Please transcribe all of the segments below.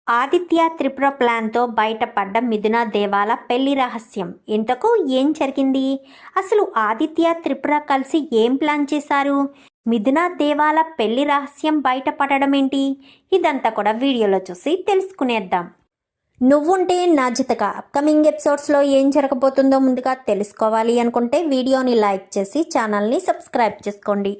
ఆదిత్య త్రిపుర ప్లాన్తో బయటపడ్డ మిథున దేవాల పెళ్లి రహస్యం. ఇంతకు ఏం జరిగింది? అసలు ఆదిత్య త్రిపుర కలిసి ఏం ప్లాన్ చేశారు? మిథున దేవాల పెళ్లి రహస్యం బయటపడడం ఏంటి? ఇదంతా కూడా వీడియోలో చూసి తెలుసుకునేద్దాం. నువ్వుంటే నా జతగా అప్కమింగ్ ఎపిసోడ్స్లో ఏం జరగబోతుందో ముందుగా తెలుసుకోవాలి అనుకుంటే వీడియోని లైక్ చేసి ఛానల్ని సబ్స్క్రైబ్ చేసుకోండి.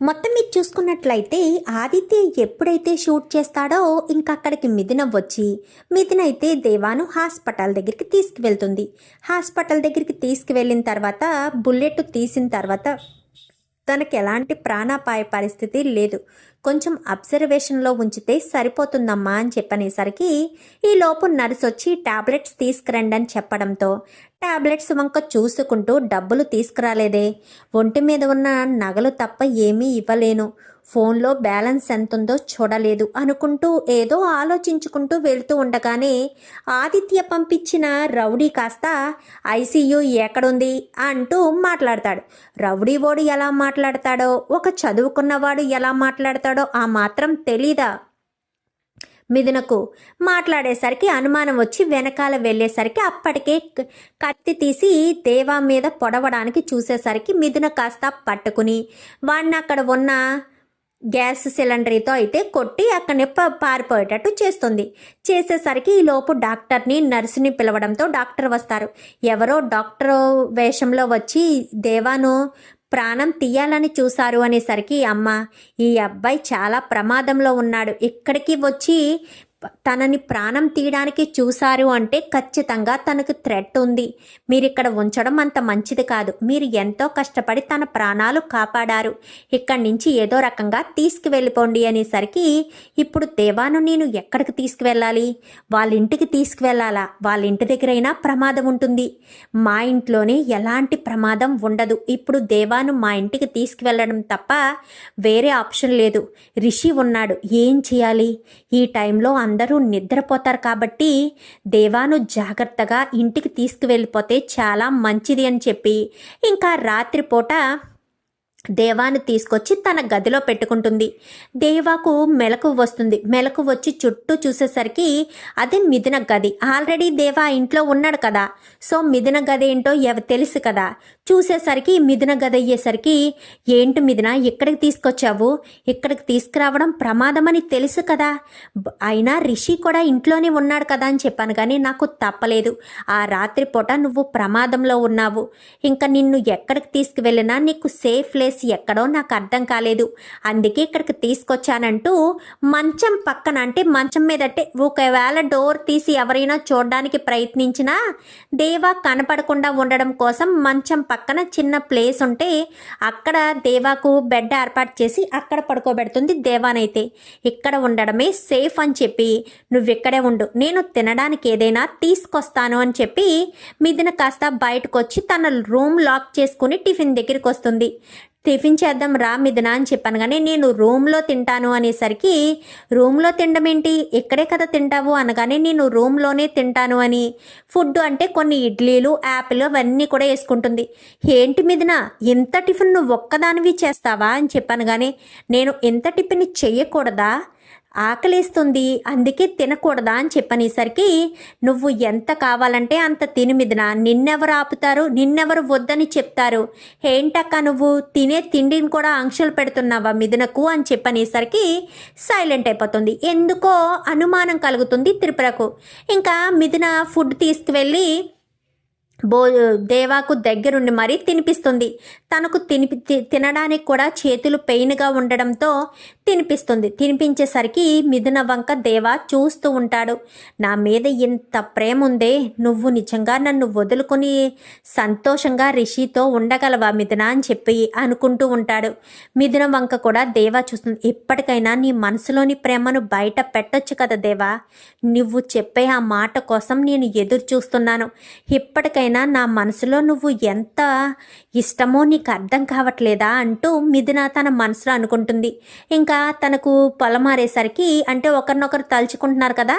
మొత్తం మీరు చూసుకున్నట్లయితే ఆదిత్య ఎప్పుడైతే షూట్ చేస్తాడో ఇంకా అక్కడికి మిథున వచ్చి మిథున అయితే దేవాను హాస్పిటల్ దగ్గరికి తీసుకువెళ్తుంది. హాస్పిటల్ దగ్గరికి తీసుకువెళ్ళిన తర్వాత బుల్లెట్ తీసిన తర్వాత తనకి ఎలాంటి ప్రాణాపాయ పరిస్థితి లేదు, కొంచెం అబ్జర్వేషన్లో ఉంచితే సరిపోతుందమ్మా అని చెప్పనేసరికి ఈలోపు నర్సు వచ్చి టాబ్లెట్స్ తీసుకురండి అని చెప్పడంతో టాబ్లెట్స్ వంక చూసుకుంటూ డబ్బులు తీసుకురాలేదే, ఒంటి మీద ఉన్న నగలు తప్ప ఏమీ ఇవ్వలేను, ఫోన్లో బ్యాలెన్స్ ఎంతుందో చూడలేదు అనుకుంటూ ఏదో ఆలోచించుకుంటూ వెళ్తూ ఉండగానే ఆదిత్య పంపించిన రౌడీ కాస్త ఐసీయూ ఎక్కడుంది అంటూ మాట్లాడతాడు. రౌడీ ఓడు ఎలా మాట్లాడతాడో, ఒక చదువుకున్నవాడు ఎలా మాట్లాడతాడో ఆ మాత్రం తెలీదా మిథునకు? మాట్లాడేసరికి అనుమానం వచ్చి వెనకాల వెళ్ళేసరికి అప్పటికే కత్తి తీసి దేవా మీద పొడవడానికి చూసేసరికి మిథున కాస్త పట్టుకుని వాడిని అక్కడ ఉన్న గ్యాస్ సిలిండర్తో అయితే కొట్టి అక్కడనే పారిపోయేటట్టు చేసేసరికి ఈ లోపు డాక్టర్ని నర్సుని పిలవడంతో డాక్టర్ వస్తారు. ఎవరో డాక్టర్ వేషంలో వచ్చి దేవాను ప్రాణం తీయాలని చూశారు అనేసరికి అమ్మ, ఈ అబ్బాయి చాలా ప్రమాదంలో ఉన్నాడు, ఇక్కడికి వచ్చి తనని ప్రాణం తీయడానికి చూశారు అంటే ఖచ్చితంగా తనకు థ్రెట్ ఉంది, మీరు ఇక్కడ ఉంచడం అంత మంచిది కాదు, మీరు ఎంతో కష్టపడి తన ప్రాణాలు కాపాడారు, ఇక్కడి నుంచి ఏదో రకంగా తీసుకువెళ్ళిపోండి అనేసరికి ఇప్పుడు దేవాను నేను ఎక్కడికి తీసుకువెళ్ళాలి? వాళ్ళ ఇంటికి తీసుకువెళ్ళాలా? వాళ్ళ ఇంటి దగ్గరైనా ప్రమాదం ఉంటుంది, మా ఇంట్లోనే ఎలాంటి ప్రమాదం ఉండదు, ఇప్పుడు దేవాను మా ఇంటికి తీసుకువెళ్ళడం తప్ప వేరే ఆప్షన్ లేదు, రిషి ఉన్నాడు, ఏం చేయాలి? ఈ టైంలో అందరూ నిద్రపోతారు కాబట్టి దేవాను జాగ్రత్తగా ఇంటికి తీసుకువెళ్ళిపోతే చాలా మంచిది అని చెప్పి ఇంకా రాత్రిపూట దేవాను తీసుకొచ్చి తన గదిలో పెట్టుకుంటుంది. దేవాకు మెలకు వస్తుంది. మెలకు వచ్చి చుట్టూ చూసేసరికి అది మిథున గది. ఆల్రెడీ దేవా ఇంట్లో ఉన్నాడు కదా, సో మిథున గది ఏంటో తెలుసు కదా. చూసేసరికి మిథున గది అయ్యేసరికి ఏంటి మిథున ఇక్కడికి తీసుకొచ్చావు? ఇక్కడికి తీసుకురావడం ప్రమాదమని తెలుసు కదా, అయినా రిషి కూడా ఇంట్లోనే ఉన్నాడు కదా అని చెప్పాను, కానీ నాకు తప్పలేదు. ఆ రాత్రిపూట నువ్వు ప్రమాదంలో ఉన్నావు, ఇంకా నిన్ను ఎక్కడికి తీసుకువెళ్ళినా నీకు సేఫ్ ఎక్కడో నాకు అర్థం కాలేదు, అందుకే ఇక్కడికి తీసుకొచ్చానంటూ మంచం పక్కన, అంటే మంచం మీద అంటే ఒకవేళ డోర్ తీసి ఎవరైనా చూడడానికి ప్రయత్నించినా దేవా కనపడకుండా ఉండడం కోసం మంచం పక్కన చిన్న ప్లేస్ ఉంటే అక్కడ దేవాకు బెడ్ ఏర్పాటు చేసి అక్కడ పడుకోబెడుతుంది. దేవానైతే ఇక్కడ ఉండడమే సేఫ్ అని చెప్పి నువ్వు ఇక్కడే ఉండు, నేను తినడానికి ఏదైనా తీసుకొస్తాను అని చెప్పి మిథున కాస్త బయటకు వచ్చి తన రూమ్ లాక్ చేసుకుని టిఫిన్ దగ్గరికి వస్తుంది. టిఫిన్ చేద్దాం రా మిథున అని చెప్పాను, కానీ నేను రూమ్లో తింటాను అనేసరికి రూమ్లో తినడం ఏంటి, ఇక్కడే కదా తింటావు అనగానే నేను రూమ్లోనే తింటాను అని ఫుడ్ అంటే కొన్ని ఇడ్లీలు యాపిల్ అవన్నీ కూడా వేసుకుంటుంది. ఏంటి మిథున ఇంత టిఫిన్ నువ్వు ఒక్కదానివి చేస్తావా అని చెప్పాను, కానీ నేను ఇంత టిఫిన్ చెయ్యకూడదా, ఆకలిస్తుంది అందుకే తినకూడదా అని చెప్పనేసరికి నువ్వు ఎంత కావాలంటే అంత తిని మిథున, నిన్నెవరు ఆపుతారు, నిన్నెవరు వద్దని చెప్తారు, ఏంటక్క నువ్వు తినే తిండిని కూడా ఆంక్షలు పెడుతున్నావా మిథునకు అని చెప్పనేసరికి సైలెంట్ అయిపోతుంది. ఎందుకో అనుమానం కలుగుతుంది త్రిపురకు. ఇంకా మిథున ఫుడ్ తీసుకువెళ్ళి దేవాకు దగ్గరుండి మరీ తినిపిస్తుంది. తనకు తినడానికి కూడా చేతులు పెయిన్గా ఉండడంతో తినిపించేసరికి మిథున వంక దేవా చూస్తూ ఉంటాడు. నా మీద ఇంత ప్రేమ ఉందే, నువ్వు నిజంగా నన్ను వదులుకొని సంతోషంగా రిషితో ఉండగలవా మిథున అని చెప్పి అనుకుంటూ ఉంటాడు. మిథున వంక కూడా దేవా చూస్తుంది. ఇప్పటికైనా నీ మనసులోని ప్రేమను బయట పెట్టొచ్చు కదా దేవా, నువ్వు చెప్పే ఆ మాట కోసం నేను ఎదురు చూస్తున్నాను, ఇప్పటికైనా నా మనసులో నువ్వు ఎంత ఇష్టమో నీకు అర్థం కావట్లేదా అంటూ మిథున తన మనసులో అనుకుంటుంది. ఇంకా తనకు పొలమారేసరికి అంటే ఒకరినొకరు తలుచుకుంటున్నారు కదా,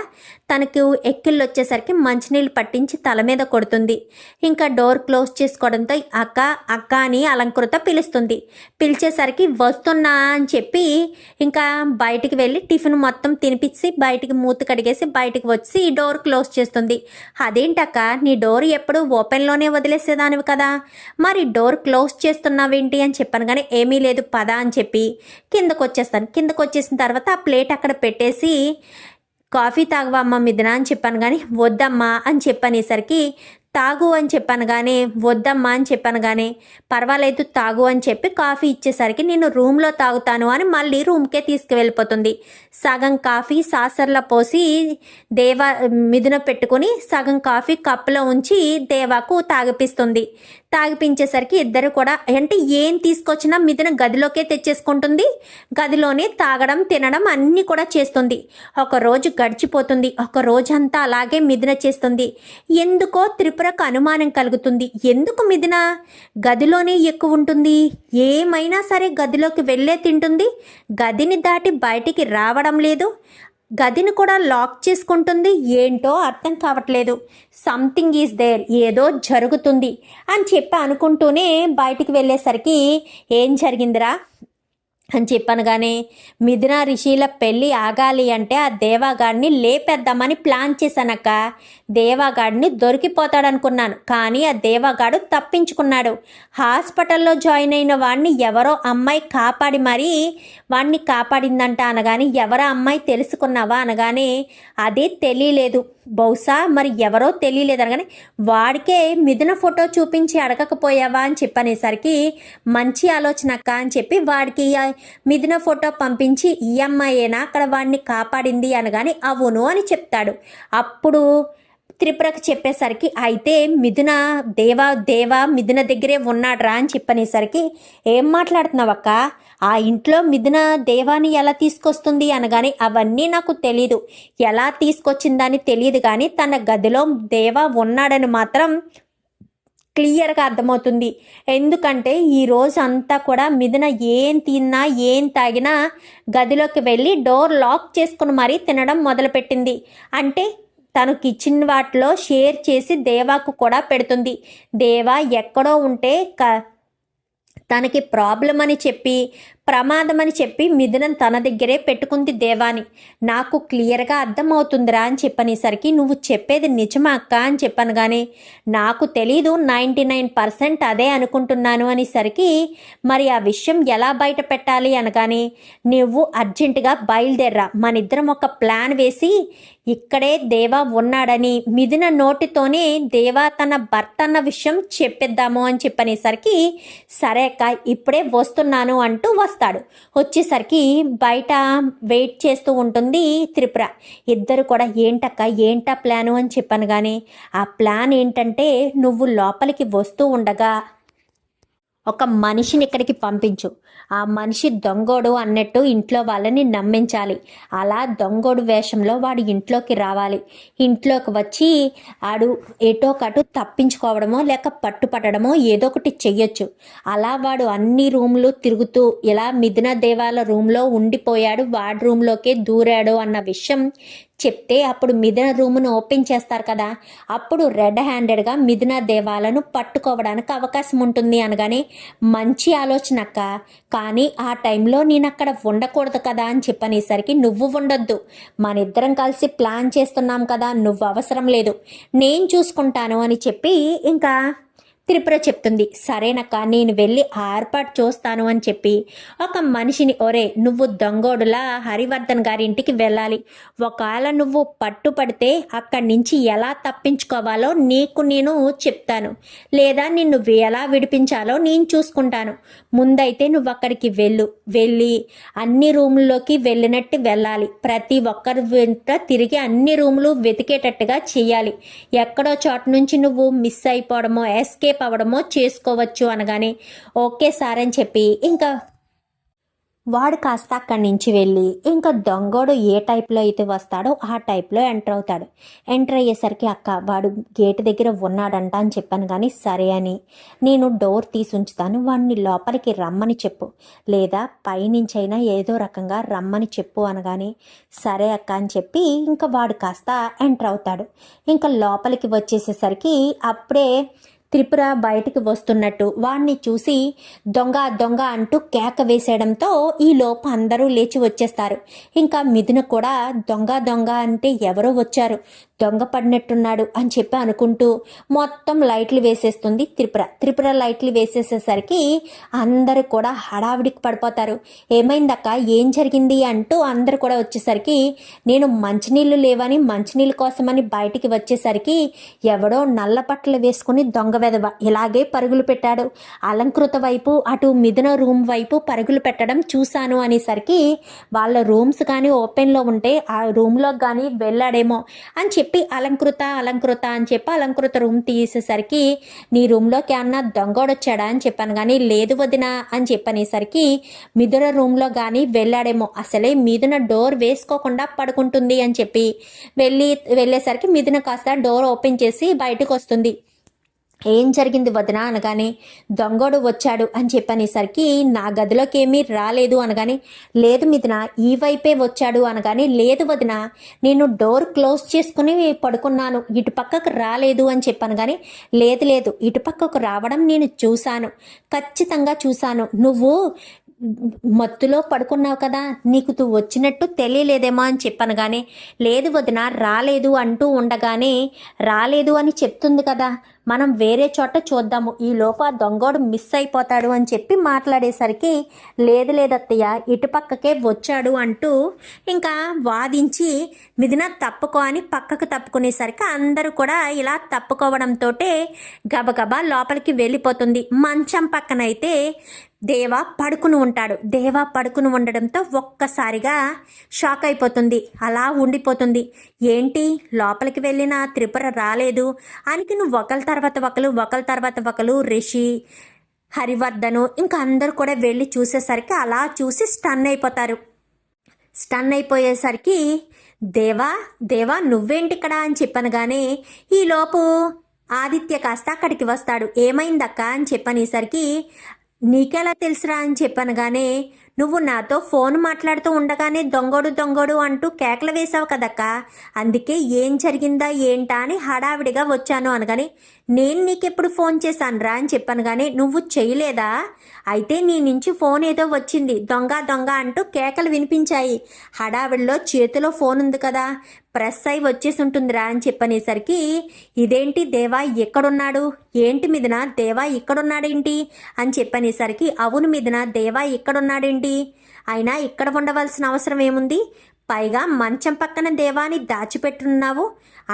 తనకు ఎక్కిళ్ళు వచ్చేసరికి మంచినీళ్ళు పట్టించి తల మీద కొడుతుంది. ఇంకా డోర్ క్లోజ్ చేసుకోవడంతో అక్క అక్క అని అలంకృత పిలుస్తుంది. పిలిచేసరికి వస్తున్నా అని చెప్పి ఇంకా బయటికి వెళ్ళి టిఫిన్ మొత్తం తినిపించి బయటికి మూతి కడిగేసి బయటికి వచ్చి డోర్ క్లోజ్ చేస్తుంది. అదేంటక్క నీ డోర్ ఎప్పుడు ఓపెన్లోనే వదిలేసేదానివి కదా, మరి డోర్ క్లోజ్ చేస్తున్నావేంటి అని చెప్పాను. కానీ ఏమీ లేదు పద అని చెప్పి కిందకు వచ్చేస్తాను. కిందకు వచ్చేసిన తర్వాత ఆ ప్లేట్ అక్కడ పెట్టేసి కాఫీ తాగవా అమ్మ మిథున అని చెప్పాను. కానీ వద్దమ్మా అని చెప్పనేసరికి తాగు అని చెప్పాను. కానీ వద్దమ్మా అని చెప్పాను. కానీ పర్వాలేదు తాగు అని చెప్పి కాఫీ ఇచ్చేసరికి నేను రూమ్లో తాగుతాను అని మళ్ళీ రూమ్కే తీసుకువెళ్ళిపోతుంది. సగం కాఫీ సాసర్లో పోసి మిథున పెట్టుకుని సగం కాఫీ కప్పులో ఉంచి దేవాకు తాగిపిస్తుంది. తాగిపించేసరికి ఇద్దరు కూడా అంటే ఏం తీసుకొచ్చినా మిథున గదిలోకే తెచ్చేసుకుంటుంది. గదిలోనే తాగడం తినడం అన్నీ కూడా చేస్తుంది. ఒక రోజు గడిచిపోతుంది. ఒక రోజంతా అలాగే మిథున చేస్తుంది. ఎందుకో త్రిపురకు అనుమానం కలుగుతుంది. ఎందుకు మిథున గదిలోనే ఎక్కువ ఉంటుంది, ఏమైనా సరే గదిలోకి వెళ్ళే తింటుంది, గదిని దాటి బయటికి రావడం లేదు, గదిని కూడా లాక్ చేసుకుంటుంది. ఏంటో అర్థం కావట్లేదు. సంథింగ్ ఈజ్ దేర్, ఏదో జరుగుతుంది అని చెప్పి అనుకుంటూనే బయటికి వెళ్ళేసరికి ఏం జరిగిందిరా అని చెప్పాను. కానీ మిథున రిషిల పెళ్ళి ఆగాలి అంటే ఆ దేవాగాడిని లేపేద్దామని ప్లాన్ చేశానక్క. దేవాగాడిని దొరికిపోతాడనుకున్నాను, కానీ ఆ దేవాగాడు తప్పించుకున్నాడు. హాస్పిటల్లో జాయిన్ అయిన వాడిని ఎవరో అమ్మాయి కాపాడి మరీ వాడిని కాపాడిందంట అనగానే ఎవరో అమ్మాయి తెలుసుకున్నావా అనగానే అదే తెలియలేదు, బహుశా మరి ఎవరో తెలియలేదు అనగానే వాడికే మిథున ఫోటో చూపించి అడగకపోయావా అని చెప్పనేసరికి మంచి ఆలోచన అక్క అని చెప్పి వాడికి మిథున ఫోటో పంపించి ఈ అమ్మాయేనా అక్కడ వాడిని కాపాడింది అనగానే అవును అని చెప్తాడు. అప్పుడు త్రిపురకు చెప్పేసరికి అయితే మిథున దేవా మిథున దగ్గరే ఉన్నాడ్రా అని చెప్పనేసరికి ఏం మాట్లాడుతున్నావక్క, ఆ ఇంట్లో మిథున దేవాని ఎలా తీసుకొస్తుంది అనగానే అవన్నీ నాకు తెలీదు, ఎలా తీసుకొచ్చిందని తెలియదు, కానీ తన గదిలో దేవా ఉన్నాడని మాత్రం క్లియర్గా అర్థమవుతుంది. ఎందుకంటే ఈరోజు అంతా కూడా మిథున ఏం తిన్నా ఏం తాగినా గదిలోకి వెళ్ళి డోర్ లాక్ చేసుకుని మరీ తినడం మొదలుపెట్టింది. అంటే తనకి ఇచ్చిన వాటిలో షేర్ చేసి దేవాకు కూడా పెడుతుంది. దేవా ఎక్కడో ఉంటే తనకి ప్రాబ్లం అని చెప్పి ప్రమాదం అని చెప్పి మిథున తన దగ్గరే పెట్టుకుంది దేవాని. నాకు క్లియర్గా అర్థమవుతుందిరా అని చెప్పనేసరికి నువ్వు చెప్పేది నిజమా అక్క అని చెప్పాను. కానీ నాకు తెలీదు, 99% అదే అనుకుంటున్నాను అనేసరికి మరి ఆ విషయం ఎలా బయట పెట్టాలి అనగానే నువ్వు అర్జెంటుగా బయలుదేర్రా, మనిద్దరం ఒక ప్లాన్ వేసి ఇక్కడే దేవా ఉన్నాడని మిథున నోటితోనే దేవా తన భర్త అన్న విషయం చెప్పిద్దాము అని చెప్పనేసరికి సరే అక్క ఇప్పుడే వస్తున్నాను అంటూ వస్తాడు. వచ్చేసరికి బయట వెయిట్ చేస్తూ ఉంటుంది త్రిపుర. ఇద్దరు కూడా ఏంటా ప్లాను అని చెప్పాను. కానీ ఆ ప్లాన్ ఏంటంటే నువ్వు లోపలికి వస్తూ ఉండగా ఒక మనిషిని ఇక్కడికి పంపించు, ఆ మనిషి దొంగోడు అన్నట్టు ఇంట్లో వాళ్ళని నమ్మించాలి. అలా దొంగోడు వేషంలో వాడు ఇంట్లోకి రావాలి. ఇంట్లోకి వచ్చి ఆడు ఎటోకటు తప్పించుకోవడమో లేక పట్టుపట్టడమో ఏదో ఒకటి చెయ్యొచ్చు. అలా వాడు అన్ని రూమ్లు తిరుగుతూ ఇలా మిథున దేవాల రూమ్లో ఉండిపోయాడు, వాడి రూమ్లోకే దూరాడు అన్న విషయం చెప్తే అప్పుడు మిథున రూమును ఓపెన్ చేస్తారు కదా, అప్పుడు రెడ్ హ్యాండెడ్గా మిథున దేవాలను పట్టుకోవడానికి అవకాశం ఉంటుంది అనగానే మంచి ఆలోచన అక్క, కానీ ఆ టైంలో నేను అక్కడ ఉండకూడదు కదా అని చెప్పనేసరికి నువ్వు ఉండొద్దు, మనిద్దరం కలిసి ప్లాన్ చేస్తున్నాం కదా, నువ్వు అవసరం లేదు, నేను చూసుకుంటాను అని చెప్పి ఇంకా త్రిపుర చెప్తుంది. సరేనక్క నేను వెళ్ళి ఏర్పాటు చూస్తాను అని చెప్పి ఒక మనిషిని, ఒరే నువ్వు దొంగోడులా హరివర్ధన్ గారి ఇంటికి వెళ్ళాలి, ఒకవేళ నువ్వు పట్టుపడితే అక్కడి నుంచి ఎలా తప్పించుకోవాలో నీకు నేను చెప్తాను, లేదా నిన్ను ఎలా విడిపించాలో నేను చూసుకుంటాను, ముందైతే నువ్వు అక్కడికి వెళ్ళి అన్ని రూముల్లోకి వెళ్ళినట్టు వెళ్ళాలి, ప్రతి ఒక్కరి వెంట తిరిగి అన్ని రూములు వెతికేటట్టుగా చేయాలి, ఎక్కడో చోట నుంచి నువ్వు మిస్ అయిపోవడమో ఎస్కేప్ అవ్వడమో చేసుకోవచ్చు అనగానే ఓకే సార్ అని చెప్పి ఇంకా వాడు కాస్త అక్కడి నుంచి వెళ్ళి ఇంకా దొంగోడు ఏ టైప్లో అయితే వస్తాడో ఆ టైప్లో ఎంటర్ అవుతాడు. ఎంటర్ అయ్యేసరికి అక్క వాడు గేటు దగ్గర ఉన్నాడంట అని చెప్పాను. కానీ సరే అని నేను డోర్ తీసి ఉంచుతాను, వాడిని లోపలికి రమ్మని చెప్పు, లేదా పైనుంచైనా ఏదో రకంగా రమ్మని చెప్పు అనగానే సరే అక్క అని చెప్పి ఇంకా వాడు కాస్త ఎంటర్ అవుతాడు. ఇంకా లోపలికి వచ్చేసేసరికి అప్పుడే త్రిపుర బయటికి వస్తున్నట్టు వాడిని చూసి దొంగ దొంగ అంటూ కేక వేసేయడంతో ఈ లోపు అందరూ లేచి వచ్చేస్తారు. ఇంకా మిథున కూడా దొంగ దొంగ అంటే ఎవరో వచ్చారు, దొంగ పడినట్టున్నాడు అని చెప్పి అనుకుంటూ మొత్తం లైట్లు వేసేస్తుంది త్రిపుర లైట్లు వేసేసేసరికి అందరూ కూడా హడావిడికి పడిపోతారు. ఏమైందక్క, ఏం జరిగింది అంటూ అందరూ కూడా వచ్చేసరికి నేను మంచినీళ్ళు లేవని మంచినీళ్ళ కోసమని బయటికి వచ్చేసరికి ఎవడో నల్ల బట్టలు వేసుకుని దొంగ వెధవ ఇలాగే పరుగులు పెట్టాడు, అలంకృత వైపు అటు మిథున రూమ్ వైపు పరుగులు పెట్టడం చూశాను అనేసరికి వాళ్ళ రూమ్స్ కానీ ఓపెన్లో ఉంటే ఆ రూమ్లో కానీ వెళ్ళాడేమో అని చెప్పి అలంకృత అని చెప్పి అలంకృత రూమ్ తీసేసరికి నీ రూమ్లోకి ఏమన్నా దొంగోడొచ్చాడా అని చెప్పాను. కానీ లేదు వదిన అని చెప్పనేసరికి మిథున రూమ్లో కానీ వెళ్ళాడేమో, అసలే మిథున డోర్ వేసుకోకుండా పడుకుంటుంది అని చెప్పి వెళ్ళేసరికి మిథున కాస్త డోర్ ఓపెన్ చేసి బయటకు వస్తుంది. ఏం జరిగింది వదిన అనగానే దొంగోడు వచ్చాడు అని చెప్పనేసరికి నా గదిలోకి ఏమీ రాలేదు అనగానే లేదు మిథున ఈ వైపే వచ్చాడు అనగానే లేదు వదిన నేను డోర్ క్లోజ్ చేసుకుని పడుకున్నాను, ఇటు పక్కకు రాలేదు అని చెప్పాను. కానీ లేదు ఇటు పక్కకు రావడం నేను చూశాను, ఖచ్చితంగా చూశాను, నువ్వు మత్తులో పడుకున్నావు కదా, నీకు వచ్చినట్టు తెలియలేదేమో అని చెప్పాను. కానీ లేదు వదిన రాలేదు అంటూ ఉండగానే రాలేదు అని చెప్తుంది కదా, మనం వేరే చోట చూద్దాము, ఈ లోప దొంగోడు మిస్ అయిపోతాడు అని చెప్పి మాట్లాడేసరికి లేదత్తయ్య ఇటుపక్కకే వచ్చాడు అంటూ ఇంకా వాదించి మిథున తప్పుకో అని పక్కకు తప్పుకునేసరికి అందరూ కూడా ఇలా తప్పుకోవడంతో గబగబా లోపలికి వెళ్ళిపోతుంది. మంచం పక్కనైతే దేవా పడుకుని ఉంటాడు. దేవా పడుకుని ఉండడంతో ఒక్కసారిగా షాక్ అయిపోతుంది, అలా ఉండిపోతుంది. ఏంటి లోపలికి వెళ్ళిన త్రిపుర రాలేదు అని నువ్వు ఒకరి తర్వాత ఒకరు రిషి హరివర్ధను ఇంకా అందరూ కూడా వెళ్ళి చూసేసరికి అలా చూసి స్టన్ అయిపోతారు. స్టన్ అయిపోయేసరికి దేవా నువ్వేంటి ఇక్కడ అని చెప్పనగానే ఈలోపు ఆదిత్య కాస్త అక్కడికి వస్తాడు. ఏమైందక్క అని చెప్పనేసరికి నీకెలా తెలుసురా అని చెప్పనగానే నువ్వు నాతో ఫోన్ మాట్లాడుతూ ఉండగానే దొంగోడు అంటూ కేకలు వేసావు కదక్క, అందుకే ఏం జరిగిందా ఏంటా అని హడావిడిగా వచ్చాను అనగానే నేను నీకెప్పుడు ఫోన్ చేశాను రా అని చెప్పాను. కానీ నువ్వు చేయలేదా, అయితే నీ నుంచి ఫోన్ ఏదో వచ్చింది, దొంగ అంటూ కేకలు వినిపించాయి, హడావిడిలో చేతిలో ఫోన్ ఉంది కదా ప్రెస్ అయి వచ్చేసి ఉంటుందిరా అని చెప్పనేసరికి ఇదేంటి దేవా ఎక్కడున్నాడు, ఏంటి మిథున దేవా ఇక్కడున్నాడేంటి అని చెప్పనేసరికి అవును మిథున దేవా ఇక్కడున్నాడేంటి, అయినా ఇక్కడ ఉండవలసిన అవసరం ఏముంది, పైగా మంచం పక్కన దేవాని దాచిపెట్టున్నావు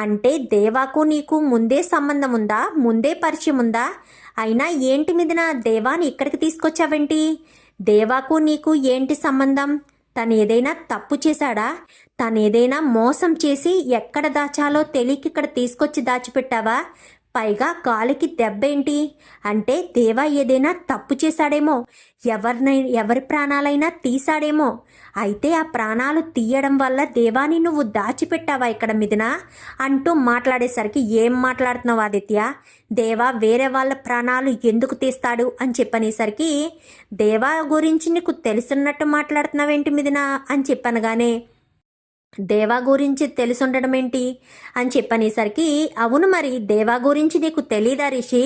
అంటే దేవాకు నీకు ముందే సంబంధం ఉందా, ముందే పరిచయం ఉందా, అయినా ఏంటి మిథున దేవాని ఇక్కడికి తీసుకొచ్చావేంటి, దేవాకు నీకు ఏంటి సంబంధం, తను ఏదైనా తప్పు చేశాడా, తను ఏదైనా మోసం చేసి ఎక్కడ దాచాలో తెలియక ఇక్కడ తీసుకొచ్చి దాచిపెట్టావా, పైగా కాలికి దెబ్బేంటి అంటే దేవా ఏదైనా తప్పు చేశాడేమో, ఎవరి ప్రాణాలైనా తీశాడేమో, అయితే ఆ ప్రాణాలు తీయడం వల్ల దేవాని నువ్వు దాచిపెట్టావా ఇక్కడ మిథున అంటూ మాట్లాడేసరికి ఏం మాట్లాడుతున్నావు ఆదిత్య, దేవా వేరే వాళ్ళ ప్రాణాలు ఎందుకు తీస్తాడు అని చెప్పనేసరికి దేవా గురించి నీకు తెలుసున్నట్టు మాట్లాడుతున్నావేంటి మిథున అని చెప్పనగానే దేవా గురించి తెలుసుండడం ఏంటి అని చెప్పనేసరికి అవును మరి దేవా గురించి నీకు తెలీదా రిషి,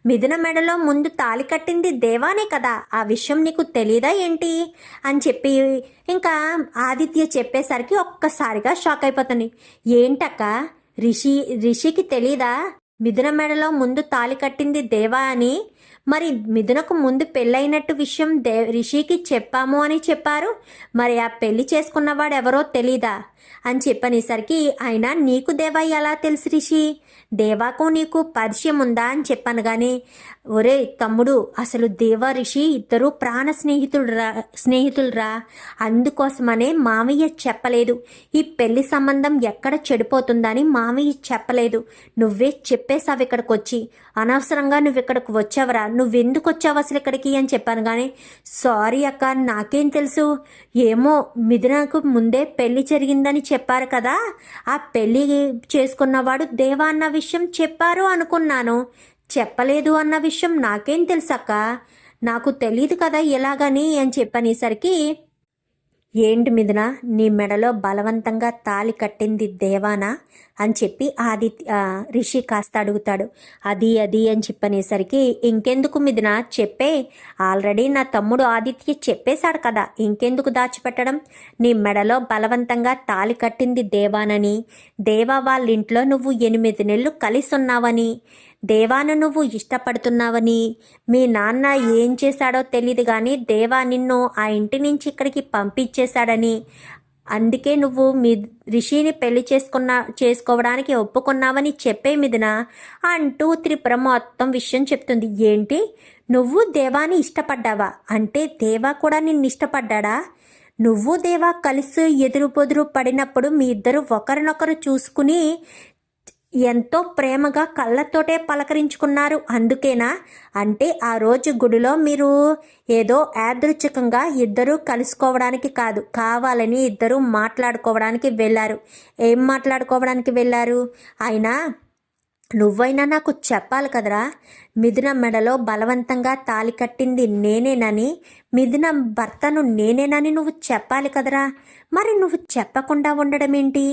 మిథున మెడలో ముందు తాళి కట్టింది దేవానే కదా, ఆ విషయం నీకు తెలీదా ఏంటి అని చెప్పి ఇంకా ఆదిత్య చెప్పేసరికి ఒక్కసారిగా షాక్ అయిపోతుంది. ఏంటక్క రిషికి తెలీదా మిథున మెడలో ముందు తాళి కట్టింది దేవా అని, మరి మిథునకు ముందు పెళ్ళైనట్టు విషయం రిషికి చెప్పాము అని చెప్పారు, మరి ఆ పెళ్లి చేసుకున్నవాడు ఎవరో తెలీదా అని చెప్పనేసరికి అయినా నీకు దేవా ఎలా తెలుసు రిషి, దేవాకు నీకు పరిచయం ఉందా అని చెప్పాను. కానీ ఒరే తమ్ముడు అసలు దేవా రిషి ఇద్దరు ప్రాణ స్నేహితులురా, అందుకోసమనే మామయ్య చెప్పలేదు, ఈ పెళ్లి సంబంధం ఎక్కడ చెడిపోతుందని మామయ్య చెప్పలేదు, నువ్వే చెప్పేసావు ఇక్కడికి వచ్చి, అనవసరంగా నువ్వు ఇక్కడికి వచ్చావరా, నువ్వెందుకు వచ్చావు అసలు ఇక్కడికి అని చెప్పాను. కానీ సారీ అక్క, నాకేం తెలుసు, ఏమో మిథునకు ముందే పెళ్లి జరిగిందని చెప్పారు కదా, ఆ పెళ్లి చేసుకున్నవాడు దేవా అన్న విషయం చెప్పారు అనుకున్నాను, చెప్పలేదు అన్న విషయం నాకేం తెలుసక్క, నాకు తెలియదు కదా ఎలాగని అని చెప్పనేసరికి, ఏంటి మిథున, నీ మెడలో బలవంతంగా తాళి కట్టింది దేవానా అని చెప్పి రిషి కాస్త అడుగుతాడు. అది అని చెప్పనేసరికి, ఇంకెందుకు మిథున చెప్పే, ఆల్రెడీ నా తమ్ముడు ఆదిత్య చెప్పేశాడు కదా, ఇంకెందుకు దాచిపెట్టడం, నీ మెడలో బలవంతంగా తాళి కట్టింది దేవానని, దేవా వాళ్ళ ఇంట్లో నువ్వు 8 నెలలు కలిసి ఉన్నావని, దేవాను నువ్వు ఇష్టపడుతున్నావని, మీ నాన్న ఏం చేశాడో తెలియదు కానీ దేవా నిన్ను ఆ ఇంటి నుంచి ఇక్కడికి పంపించేశాడని, అందుకే నువ్వు మీ రిషిని పెళ్లి చేసుకోవడానికి ఒప్పుకున్నావని చెప్పే మిథున అంటూ త్రిపుర మొత్తం విషయం చెప్తుంది. ఏంటి, నువ్వు దేవాని ఇష్టపడ్డావా, అంటే దేవా కూడా నిన్ను ఇష్టపడ్డాడా, నువ్వు దేవా కలిసి ఎదురు పొదురు పడినప్పుడు మీ ఇద్దరు ఒకరినొకరు చూసుకుని ఎంతో ప్రేమగా కళ్ళతోటే పలకరించుకున్నారు, అందుకేనా, అంటే ఆ రోజు గుడిలో మీరు ఏదో యాదృచ్ఛికంగా ఇద్దరూ కలుసుకోవడానికి కాదు, కావాలని ఇద్దరూ మాట్లాడుకోవడానికి వెళ్ళారు. ఏం మాట్లాడుకోవడానికి వెళ్ళారు, అయినా నువ్వైనా నాకు చెప్పాలి కదరా, మిథున మెడలో బలవంతంగా తాళి కట్టింది నేనేనని, మిథున భర్తను నేనేనని నువ్వు చెప్పాలి కదరా, మరి నువ్వు చెప్పకుండా ఉండడం ఏంటి,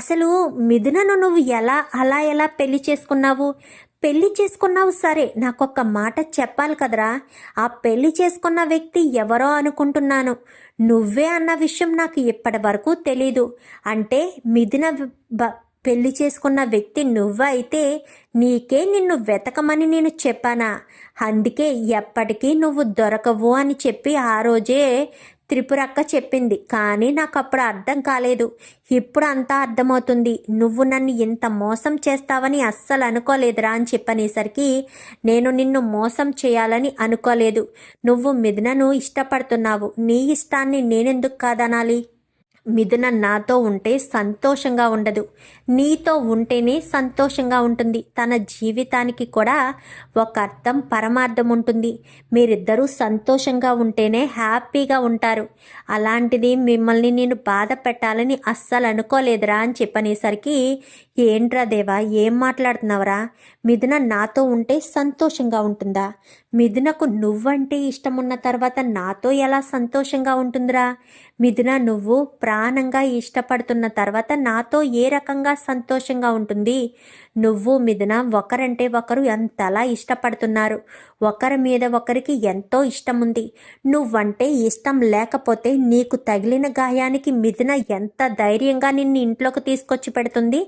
అసలు మిథునను నువ్వు ఎలా పెళ్లి చేసుకున్నావు సరే, నాకొక్క మాట చెప్పాలి కదరా, ఆ పెళ్లి చేసుకున్న వ్యక్తి ఎవరో అనుకుంటున్నాను, నువ్వే అన్న విషయం నాకు ఇప్పటి వరకు తెలీదు, అంటే మిథున పెళ్లి చేసుకున్న వ్యక్తి నువ్వైతే నీకే నిన్ను వెతకమని నేను చెప్పానా, అందుకే ఎప్పటికీ నువ్వు దొరకవు అని చెప్పి ఆ రోజే త్రిపురక్క చెప్పింది, కానీ నాకు అప్పుడు అర్థం కాలేదు, ఇప్పుడు అంతా అర్థమవుతుంది, నువ్వు నన్ను ఇంత మోసం చేస్తావని అస్సలు అనుకోలేదురా అని చెప్పనేసరికి, నేను నిన్ను మోసం చేయాలని అనుకోలేదు, నువ్వు మిథునను ఇష్టపడుతున్నావు, నీ ఇష్టాన్ని నేనెందుకు కాదనాలి, మిథున నాతో ఉంటే సంతోషంగా ఉండదు, నీతో ఉంటేనే సంతోషంగా ఉంటుంది, తన జీవితానికి కూడా ఒక అర్థం పరమార్థం ఉంటుంది, మీరిద్దరూ సంతోషంగా ఉంటేనే హ్యాపీగా ఉంటారు, అలాంటిది మిమ్మల్ని నేను బాధ పెట్టాలని అస్సలు అనుకోలేదురా అని చెప్పనేసరికి, ఏంట్రా దేవా ఏం మాట్లాడుతున్నావురా, మిథున నాతో ఉంటే సంతోషంగా ఉంటుందా, మిథునకు నువ్వంటే ఇష్టం ఉన్న తర్వాత నాతో ఎలా సంతోషంగా ఉంటుందిరా, మిథున నువ్వు ప్రాణంగా ఇష్టపడుతున్న తర్వాత నాతో ఏ రకంగా సంతోషంగా ఉంటుంది, నువ్వు మిథున ఒకరంటే ఒకరు ఎంతలా ఇష్టపడుతున్నారు, ఒకరి మీద ఒకరికి ఎంతో ఇష్టం ఉంది, నువ్వంటే ఇష్టం లేకపోతే నీకు తగిలిన గాయానికి మిథున ఎంత ధైర్యంగా నిన్ను ఇంట్లోకి తీసుకొచ్చి పెడుతుంది,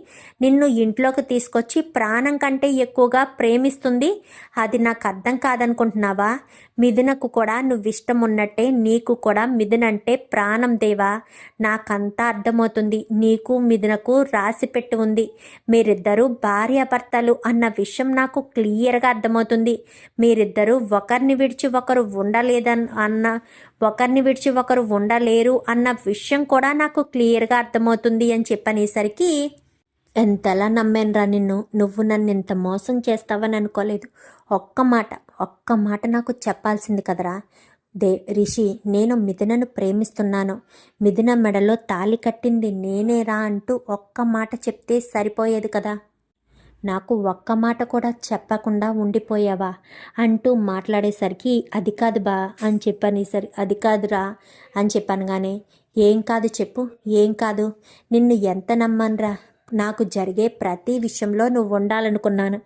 నిన్ను ఇంట్లోకి తీసుకొచ్చి ప్రాణం కంటే ఎక్కువగా ప్రేమిస్తుంది, అది నాకు అర్థం కాదనుకుంటున్నావా, మిథునకు కూడా నువ్వు ఇష్టం ఉన్నట్టే నీకు కూడా మిథున అంటే ప్రాణం దేవా, నాకంతా అర్థమవుతుంది, నీకు మిథునకు రాసి పెట్టి ఉంది, మీరిద్దరూ భార్యాభర్తలు అన్న విషయం నాకు క్లియర్గా అర్థమవుతుంది, మీరిద్దరూ ఒకరిని విడిచి ఒకరు ఉండలేరు అన్న విషయం కూడా నాకు క్లియర్గా అర్థమవుతుంది అని చెప్పనేసరికి, ఎంతలా నమ్మానురా నిన్ను, నువ్వు నన్ను ఇంత మోసం చేస్తావని అనుకోలేదు, ఒక్క మాట నాకు చెప్పాల్సింది కదరా, రిషి, నేను మిథునను ప్రేమిస్తున్నాను, మిథున మెడలో తాళి కట్టింది నేనేరా అంటూ ఒక్క మాట చెప్తే సరిపోయేది కదా, నాకు ఒక్క మాట కూడా చెప్పకుండా ఉండిపోయావా అంటూ మాట్లాడేసరికి, అది కాదు బా అని చెప్పనేసరికి, అది కాదురా అని చెప్పనగానే, ఏం కాదు చెప్పు, ఏం కాదు, నిన్ను ఎంత నమ్మనురా, నాకు జరిగే ప్రతి విషయంలో నువ్వు ఉండాలనుకున్నాను,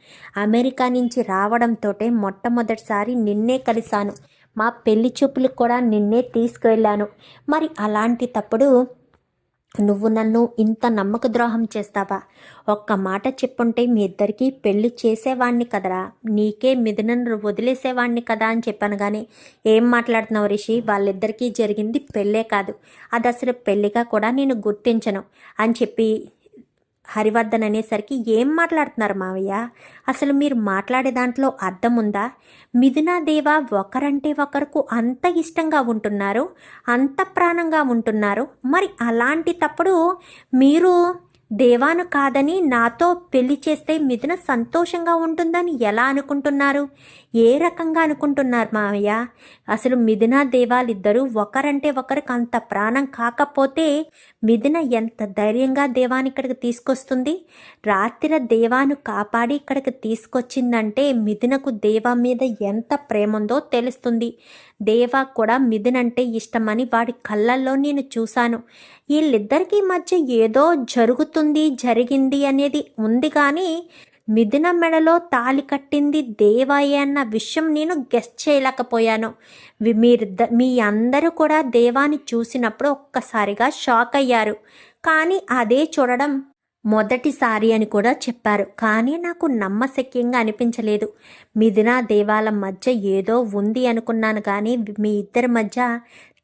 అమెరికా నుంచి రావడంతోటే మొట్టమొదటిసారి నిన్నే కలిశాను, మా పెళ్లి చూపులకు కూడా నిన్నే తీసుకువెళ్ళాను, మరి అలాంటి తప్పుడు నువ్వు నన్ను ఇంత నమ్మక ద్రోహం చేస్తావా, ఒక్క మాట చెప్పుంటే మీ ఇద్దరికీ పెళ్లి చేసేవాణ్ణి కదరా, నీకే మిథునను వదిలేసేవాణ్ణి కదా అని చెప్పాను. కానీ ఏం మాట్లాడుతున్నావు రిషి, వాళ్ళిద్దరికీ జరిగింది పెళ్ళే కాదు, అది అసలు పెళ్ళిగా కూడా నేను గుర్తించను అని చెప్పి హరివర్ధన్ అనేసరికి, ఏం మాట్లాడుతున్నారు మావయ్య, అసలు మీరు మాట్లాడే దాంట్లో అర్థం ఉందా, మిథునాదేవ ఒకరంటే ఒకరికి అంత ఇష్టంగా ఉంటున్నారు, అంత ప్రాణంగా ఉంటున్నారు, మరి అలాంటి తప్పుడు మీరు దేవాను కాదని నాతో పెళ్లి చేస్తే మిథున సంతోషంగా ఉంటుందని ఎలా అనుకుంటున్నారు? ఏ రకంగా అనుకుంటున్నారు మావయ్య? అసలు మిథున దేవాలిద్దరూ ఒకరంటే ఒకరికి అంత ప్రాణం కాకపోతే మిథున ఎంత ధైర్యంగా దేవాని ఇక్కడికి తీసుకొస్తుంది? రాత్రి దేవాను కాపాడి ఇక్కడికి తీసుకొచ్చిందంటే మిథునకు దేవా మీద ఎంత ప్రేమ ఉందో తెలుస్తుంది. దేవా కూడా మిథున్ అంటే ఇష్టమని వాడి కళ్ళల్లో నేను చూశాను. వీళ్ళిద్దరికీ మధ్య ఏదో జరిగింది అనేది ఉంది, కానీ మిథున మెడలో తాళి కట్టింది దేవాయే అన్న విషయం నేను గెస్ట్ చేయలేకపోయాను. మీ అందరూ కూడా దేవాని చూసినప్పుడు ఒక్కసారిగా షాక్ అయ్యారు, కానీ అదే చూడడం మొదటిసారి అని కూడా చెప్పారు. కానీ నాకు నమ్మశక్యంగా అనిపించలేదు. మిథున దేవాల మధ్య ఏదో ఉంది అనుకున్నాను, కానీ మీ ఇద్దరి మధ్య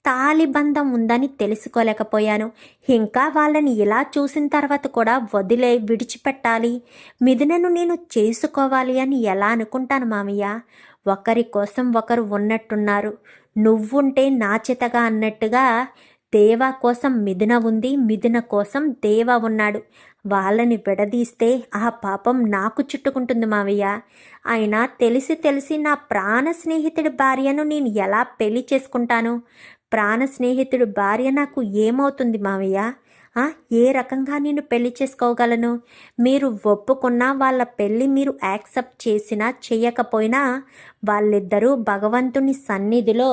తాళిబంధం ఉందని తెలుసుకోలేకపోయాను. ఇంకా వాళ్ళని ఇలా చూసిన తర్వాత కూడా విడిచిపెట్టాలి, మిథునను నేను చేసుకోవాలి అని ఎలా అనుకుంటాను మామయ్య? ఒకరి కోసం ఒకరు ఉన్నట్టున్నారు. నువ్వుంటే నా చేతగా అన్నట్టుగా దేవా కోసం మిథున ఉంది, మిథున కోసం దేవా ఉన్నాడు. వాళ్ళని విడదీస్తే ఆ పాపం నాకు చుట్టుకుంటుంది మావయ్య. అయినా తెలిసి నా ప్రాణ స్నేహితుడి భార్యను నేను ఎలా పెళ్లి చేసుకుంటాను? ప్రాణ స్నేహితుడి భార్య నాకు ఏమవుతుంది మావయ్య? ఏ రకంగా నేను పెళ్లి చేసుకోగలను? మీరు ఒప్పుకున్నా వాళ్ళ పెళ్ళి మీరు యాక్సెప్ట్ చేసినా చేయకపోయినా వాళ్ళిద్దరూ భగవంతుని సన్నిధిలో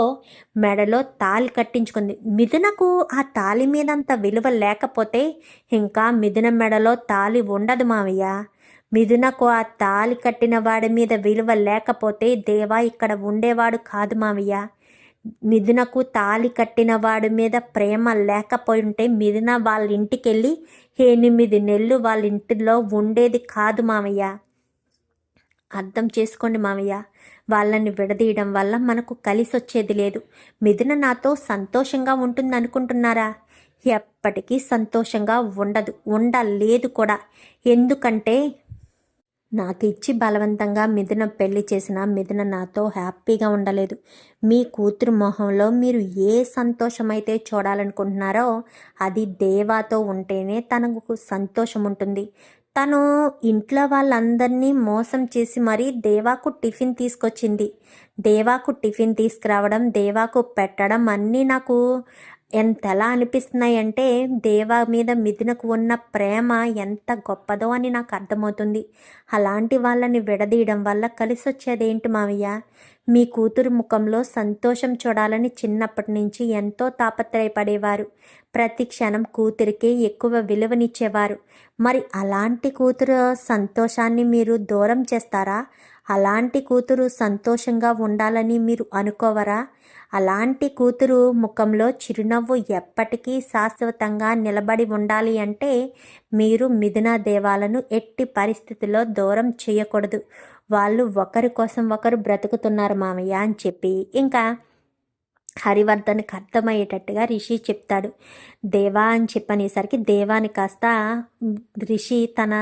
మెడలో తాళి కట్టించుకుంది. మిథునకు ఆ తాళి మీద అంత విలువ లేకపోతే ఇంకా మిథున మెడలో తాళి ఉండదు మావయ్య. మిథునకు ఆ తాళి కట్టిన వాడి మీద విలువ లేకపోతే దేవా ఇక్కడ ఉండేవాడు కాదు మావయ్య. మిథునకు తాళి కట్టిన వాడి మీద ప్రేమ లేకపోయింటే మిథున వాళ్ళ ఇంటికి వెళ్ళి 8 నెలలు వాళ్ళ ఇంటిలో ఉండేది కాదు మామయ్య. అర్థం చేసుకోండి మామయ్య. వాళ్ళని విడదీయడం వల్ల మనకు కలిసి వచ్చేది లేదు. మిథున నాతో సంతోషంగా ఉంటుంది అనుకుంటున్నారా? ఎప్పటికీ సంతోషంగా ఉండలేదు కూడా. ఎందుకంటే నాకు ఇచ్చి బలవంతంగా మిథున పెళ్లి చేసిన మిథున నాతో హ్యాపీగా ఉండలేదు. మీ కూతురు మొహంలో మీరు ఏ సంతోషమైతే చూడాలనుకుంటున్నారో అది దేవాతో ఉంటేనే తనకు సంతోషం ఉంటుంది. తను ఇంట్లో వాళ్ళందరినీ మోసం చేసి మరీ దేవాకు టిఫిన్ తీసుకొచ్చింది. దేవాకు టిఫిన్ తీసుకురావడం, దేవాకు పెట్టడం అన్నీ నాకు ఎంతలా అనిపిస్తున్నాయంటే దేవా మీద మిథునకు ఉన్న ప్రేమ ఎంత గొప్పదో అని నాకు అర్థమవుతుంది. అలాంటి వాళ్ళని విడదీయడం వల్ల కలిసి వచ్చేదేంటి మావయ్య? మీ కూతురు ముఖంలో సంతోషం చూడాలని చిన్నప్పటి నుంచి ఎంతో తాపత్రయపడేవారు. ప్రతి క్షణం కూతురికే ఎక్కువ విలువనిచ్చేవారు. మరి అలాంటి కూతురు సంతోషాన్ని మీరు దూరం చేస్తారా? అలాంటి కూతురు సంతోషంగా ఉండాలని మీరు అనుకోవరా? అలాంటి కూతురు ముఖంలో చిరునవ్వు ఎప్పటికీ శాశ్వతంగా నిలబడి ఉండాలి అంటే మీరు మిథున దేవాలను ఎట్టి పరిస్థితుల్లో దూరం చేయకూడదు. వాళ్ళు ఒకరి కోసం ఒకరు బ్రతుకుతున్నారు మామయ్య అని చెప్పి ఇంకా హరివర్ధన్కి అర్థమయ్యేటట్టుగా రిషి చెప్తాడు. దేవా అని చెప్పనేసరికి దేవాని కాస్త రిషి తన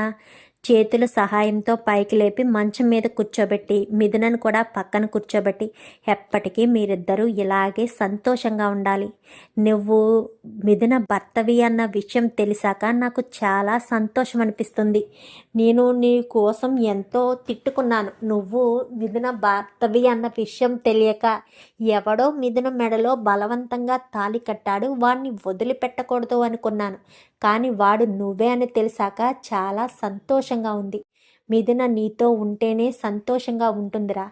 చేతుల సహాయంతో పైకి లేపి మంచం మీద కూర్చోబెట్టి మిథునను కూడా పక్కన కూర్చోబెట్టి ఎప్పటికీ మీరిద్దరూ ఇలాగే సంతోషంగా ఉండాలి. నువ్వు మిథున భర్తవి అన్న విషయం తెలిసాక నాకు చాలా సంతోషం అనిపిస్తుంది. నేను నీ కోసం ఎంతో తిట్టుకున్నాను. నువ్వు మిథున భర్తవి అన్న విషయం తెలియక ఎవడో మిథున మెడలో బలవంతంగా తాళి కట్టాడు, వాడిని వదిలిపెట్టకూడదు అనుకున్నాను. కానీ వాడు నువ్వే అని తెలిసాక చాలా సంతోషంగా ఉంది. మిథున నీతో ఉంటేనే సంతోషంగా ఉంటుందిరా.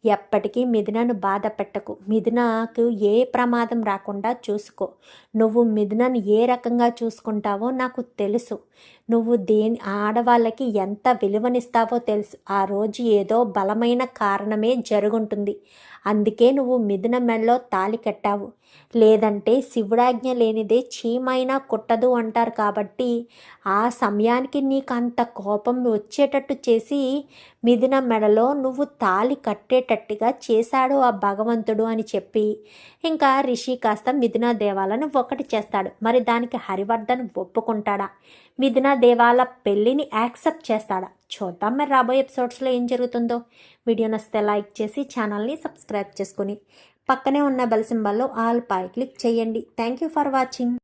ఎప్పటికీ మిథునను బాధ పెట్టకు. మిథునకు ఏ ప్రమాదం రాకుండా చూసుకో. నువ్వు మిథునను ఏ రకంగా చూసుకుంటావో నాకు తెలుసు. నువ్వు ఆడవాళ్ళకి ఎంత విలువనిస్తావో తెలుసు. ఆ రోజు ఏదో బలమైన కారణమే జరుగుంటుంది. అందుకే నువ్వు మిథున మెడలో తాళి కట్టావు. లేదంటే శివుడాజ్ఞ లేనిదే చీమైనా కుట్టదు అంటారు. కాబట్టి ఆ సమయానికి నీకు అంత కోపం వచ్చేటట్టు చేసి మిథున మెడలో నువ్వు తాళి కట్టేటట్టుగా చేశాడు ఆ భగవంతుడు అని చెప్పి ఇంకా రిషి కాస్త మిథున దేవాలను ఒకటి చేస్తాడు. మరి దానికి హరివర్ధన్ ఒప్పుకుంటాడా? మిథున దేవాల పెళ్ళిని యాక్సెప్ట్ చేస్తాడా? చూద్దాం మరి రాబోయే ఎపిసోడ్స్లో ఏం జరుగుతుందో. వీడియో నచ్చితే లైక్ చేసి ఛానల్ని సబ్స్క్రైబ్ చేసుకుని పక్కనే ఉన్న బెల్ సింబల్లో ఆల్ పై క్లిక్ చేయండి. Thank you for watching.